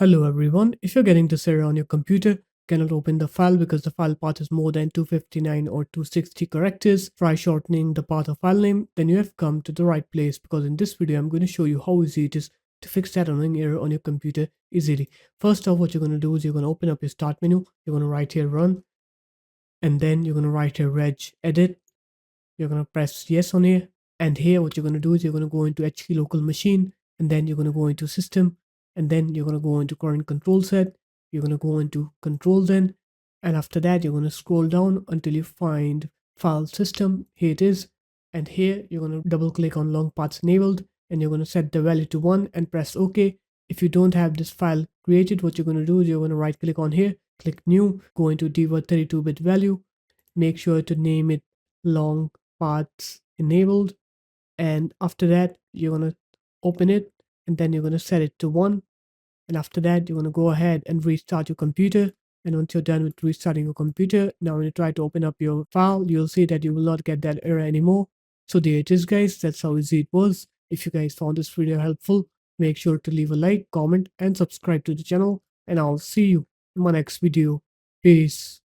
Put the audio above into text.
Hello everyone, if you're getting this error on your computer, cannot open the file because the file path is more than 259 or 260 characters, try shortening the path of file name, then you have come to the right place because in this video I'm going to show you how easy it is to fix that annoying error on your computer easily. First off, what you're going to do is you're going to open up your start menu, you're going to write here run, and then you're going to write here reg edit. You're going to press yes on here, and here what you're going to do is you're going to go into HT local machine, and then you're going to go into system, and then you're going to go into current control set. You're going to go into controls then, and after that you're going to scroll down until you find file system. Here it is, and here you're going to double click on long paths enabled, and you're going to set the value to 1 and press OK. If you don't have this file created, what you're going to do is you're going to right click on here, click new, go into debug 32-bit value, make sure to name it long paths enabled, and after that you're going to open it, and then you're going to set it to 1, and after that you're going to go ahead and restart your computer. And once you're done with restarting your computer, now when you try to open up your file, you'll see that you will not get that error anymore. So there it is guys, that's how easy it was. If you guys found this video helpful, make sure to leave a like, comment and subscribe to the channel, and I'll see you in my next video. Peace.